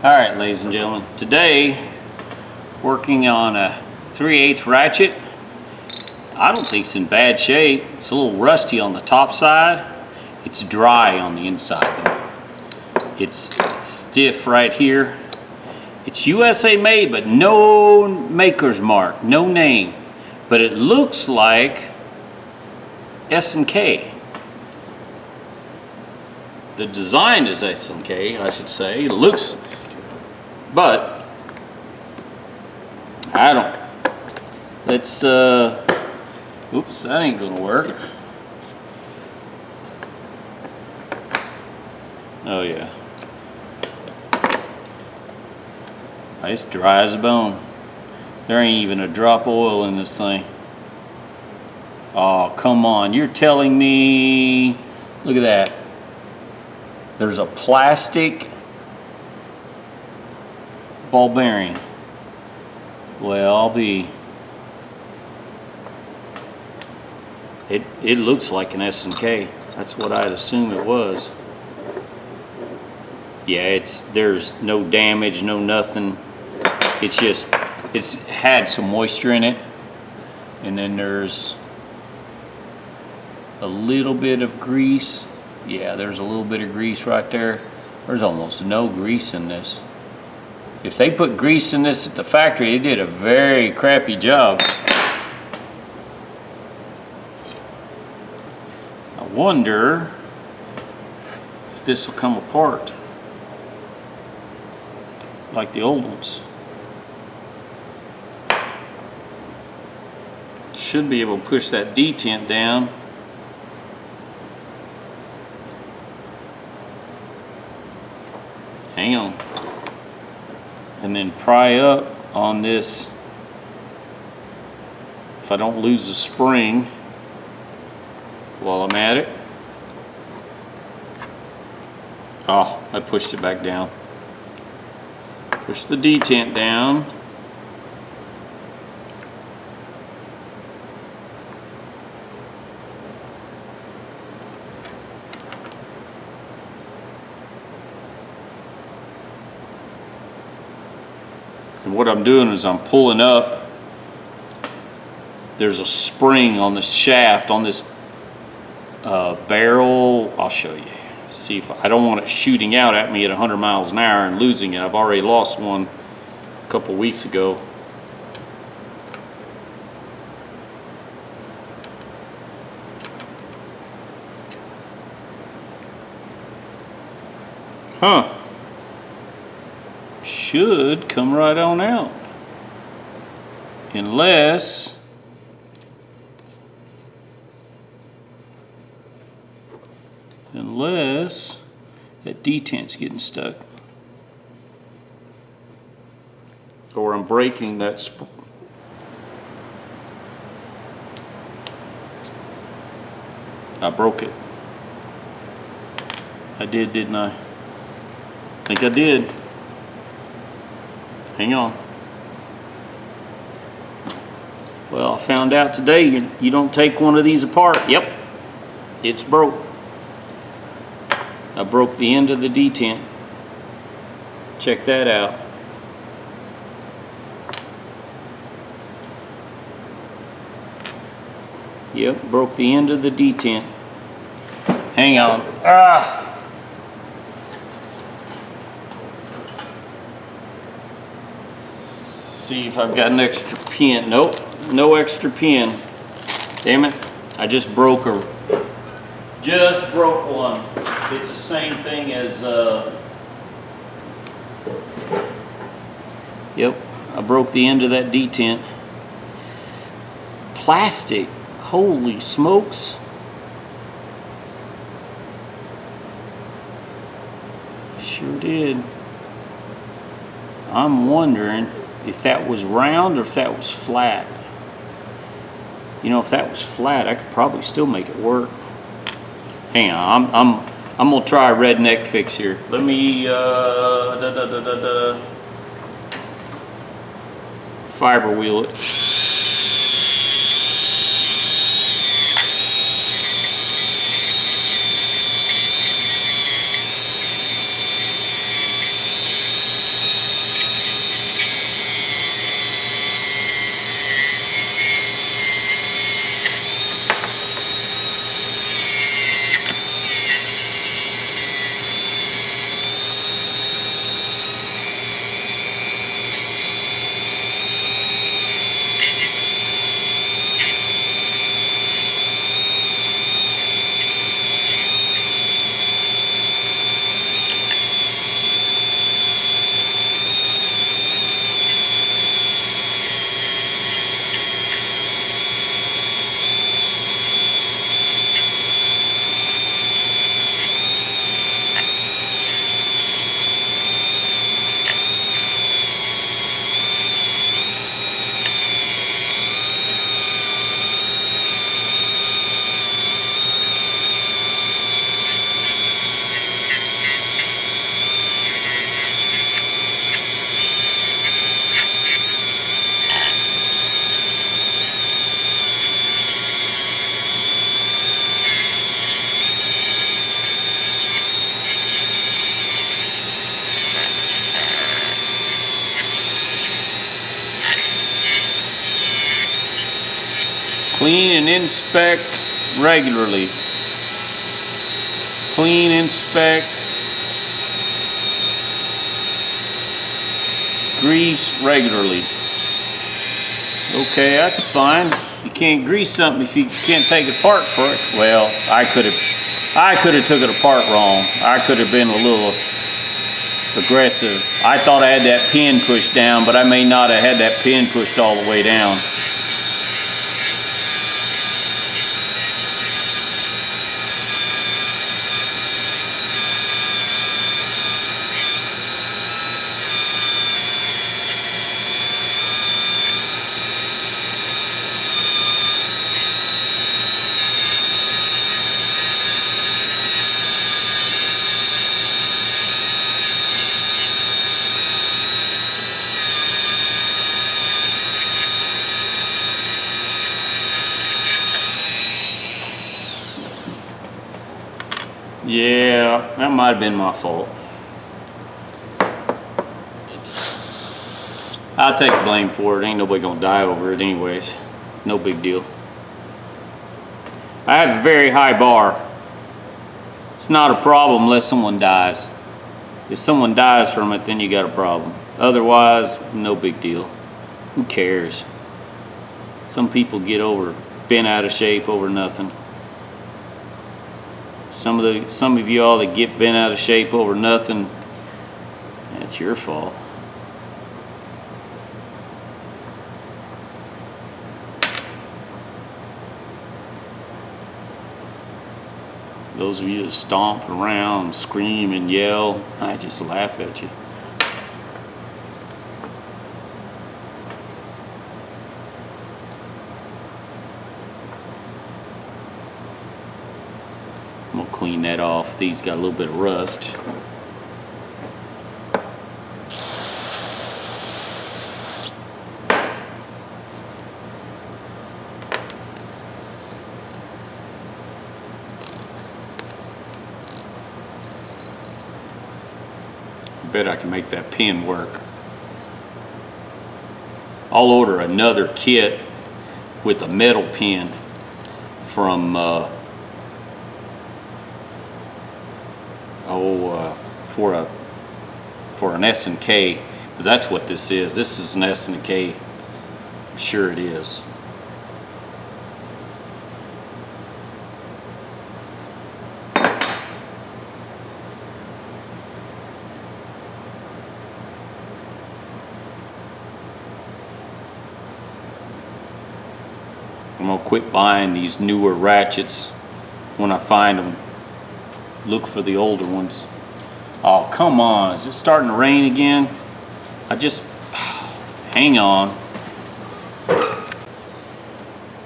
Alright, ladies and gentlemen, today working on a 3/8 ratchet. I don't think it's in bad shape. It's a little rusty on the top side. It's dry on the inside though. It's stiff right here. It's USA made, but no maker's mark, no name. But it looks like S&K. The design is S&K, I should say. It looks, but I don't. Let's oops, that ain't gonna work. Oh yeah. It's dry as a bone. There ain't even a drop of oil in this thing. Oh, come on. You're telling me, look at that. There's a plastic ball bearing. Well, I'll be. It looks like an S&K. That's what I'd assume it was. Yeah, there's no damage, no nothing. It's just, it's had some moisture in it. And then there's a little bit of grease. Yeah, there's a little bit of grease right there. There's almost no grease in this. If they put grease in this at the factory, they did a very crappy job. I wonder if this will come apart like the old ones. Should be able to push that detent down. Hang on. And then pry up on this. If I don't lose the spring while I'm at it. Oh, I pushed it back down. Push the detent down. And what I'm doing is I'm pulling up. There's a spring on the shaft on this barrel. I'll show you. See if I don't want it shooting out at me at 100 miles an hour and losing it. I've already lost one a couple weeks ago. Huh. Should come right on out. Unless that detent's getting stuck. Or I'm breaking that I broke it. I did, didn't I? I think I did. Hang on. Well, I found out today you don't take one of these apart. Yep, it's broke. I broke the end of the detent. Check that out. Yep, broke the end of the detent. Hang on. See if I've got an extra pin. Nope, no extra pin. Damn it, I just broke one. It's the same thing as, yep, I broke the end of that detent. Plastic, holy smokes. Sure did. I'm wondering if that was round or if that was flat. You know, if that was flat, I could probably still make it work. Hang on, I'm gonna try a redneck fix here. Let me fiber wheel it. Clean and inspect regularly. Clean, inspect, grease regularly. Okay, that's fine. You can't grease something if you can't take it apart for it. Well, I could have took it apart wrong. I could have been a little aggressive. I thought I had that pin pushed down, but I may not have had that pin pushed all the way down. Yeah, that might have been my fault. I'll take the blame for it. Ain't nobody gonna die over it anyways. No big deal. I have a very high bar. It's not a problem unless someone dies. If someone dies from it, then you got a problem. Otherwise, no big deal. Who cares? Some people get bent out of shape over nothing. Some of y'all that get bent out of shape over nothing, that's your fault. Those of you that stomp around, scream and yell, I just laugh at you. I'm gonna clean that off. These got a little bit of rust. I bet I can make that pin work. I'll order another kit with a metal pin from for an S&K, because that's what this is. This is an S&K. I'm sure it is. I'm gonna quit buying these newer ratchets when I find them. Look for the older ones. Oh, come on. Is it starting to rain again? Hang on.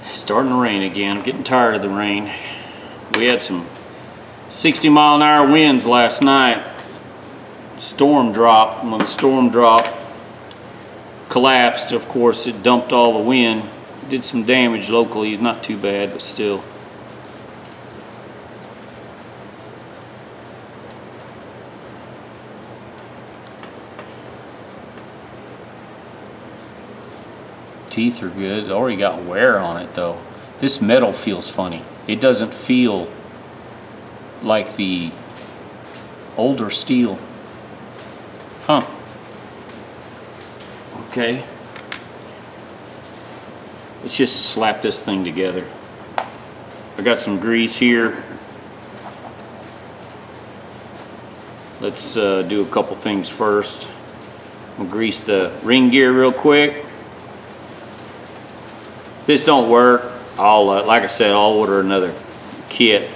It's starting to rain again. I'm getting tired of the rain. We had some 60-mile-an-hour winds last night. Storm dropped. When the storm dropped, collapsed, of course, it dumped all the wind. Did some damage locally, not too bad, but still. Teeth are good. It's already got wear on it though. This metal feels funny. It doesn't feel like the older steel. Huh. Okay. Let's just slap this thing together. I got some grease here. Let's do a couple things first. We'll grease the ring gear real quick. If this don't work, I'll, like I said, I'll order another kit.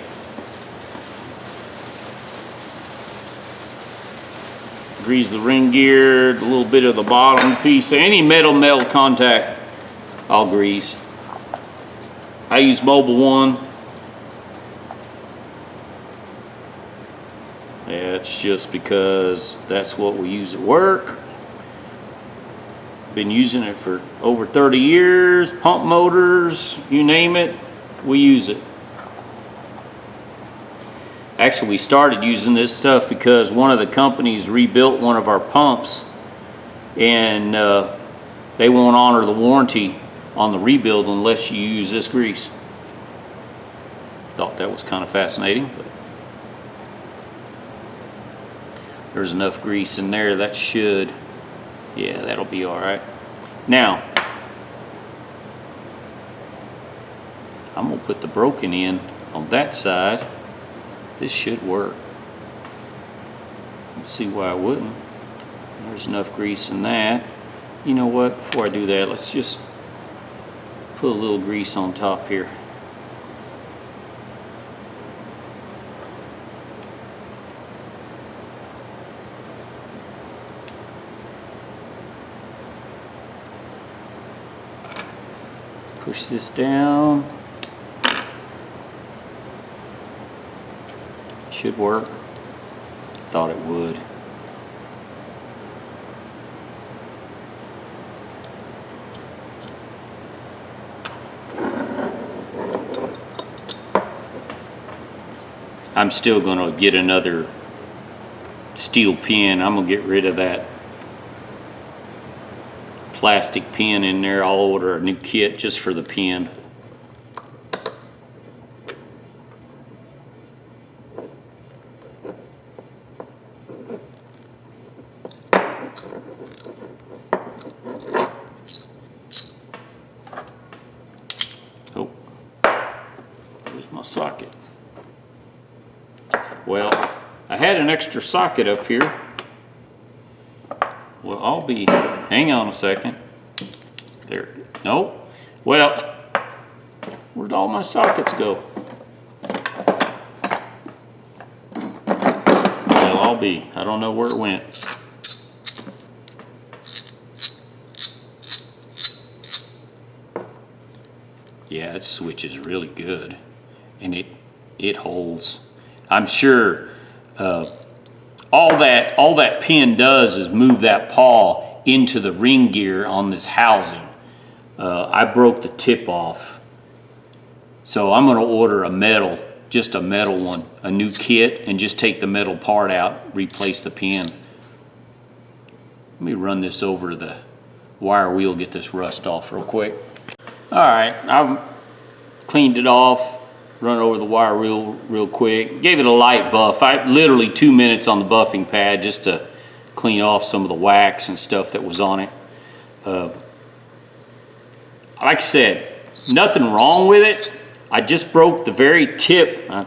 Grease the ring gear, a little bit of the bottom piece. Any metal contact, I'll grease. I use Mobile One. That's just because that's what we use at work. Been using it for over 30 years. Pump motors, you name it, we use it. Actually, we started using this stuff because one of the companies rebuilt one of our pumps and they won't honor the warranty on the rebuild unless you use this grease. Thought that was kind of fascinating, but there's enough grease in there that should, yeah, that'll be all right. Now, I'm gonna put the broken in on that side. This should work. Let's see why I wouldn't. There's enough grease in that. You know what, before I do that, let's just put a little grease on top here. Push this down. Should work. Thought it would. I'm still gonna get another steel pin. I'm gonna get rid of that plastic pin in there. I'll order a new kit just for the pin. Oh, there's my socket. Well, I had an extra socket up here. Well, I'll be, hang on a second. There, nope. Well, where'd all my sockets go? Well, I'll be, I don't know where it went. Yeah, it switches really good, and it holds. I'm sure all that pin does is move that pawl into the ring gear on this housing. I broke the tip off, so I'm going to order a metal, just a metal one, a new kit, and just take the metal part out, replace the pin. Let me run this over the wire wheel, get this rust off real quick. All right, I've cleaned it off, run over the wire wheel real quick, gave it a light buff. Literally 2 minutes on the buffing pad just to clean off some of the wax and stuff that was on it. Like I said, nothing wrong with it. I just broke the very tip. I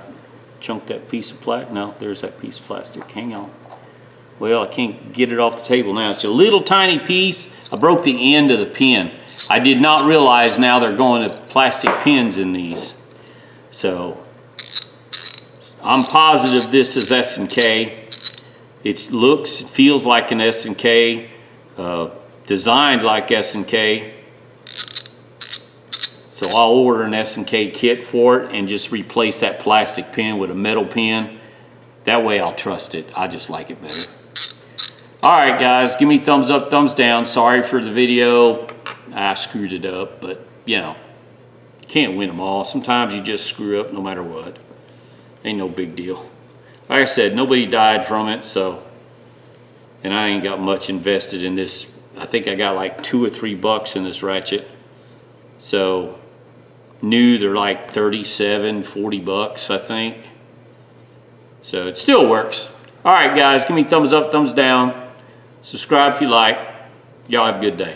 chunked that piece of plastic. No, there's that piece of plastic. Hang on. Well, I can't get it off the table now. It's a little tiny piece. I broke the end of the pin. I did not realize now they're going to plastic pins in these. So I'm positive this is S&K. It looks, feels like an S&K, designed like S&K. So I'll order an S&K kit for it and just replace that plastic pin with a metal pin. That way I'll trust it. I just like it better. All right, guys, give me thumbs up, thumbs down. Sorry for the video. I screwed it up, but you know, you can't win them all. Sometimes you just screw up no matter what. Ain't no big deal. Like I said, nobody died from it, so, and I ain't got much invested in this. I think I got like $2 or $3 in this ratchet. So new, they're like 37, 40 bucks, I think. So it still works. All right, guys, give me thumbs up, thumbs down. Subscribe if you like. Y'all have a good day.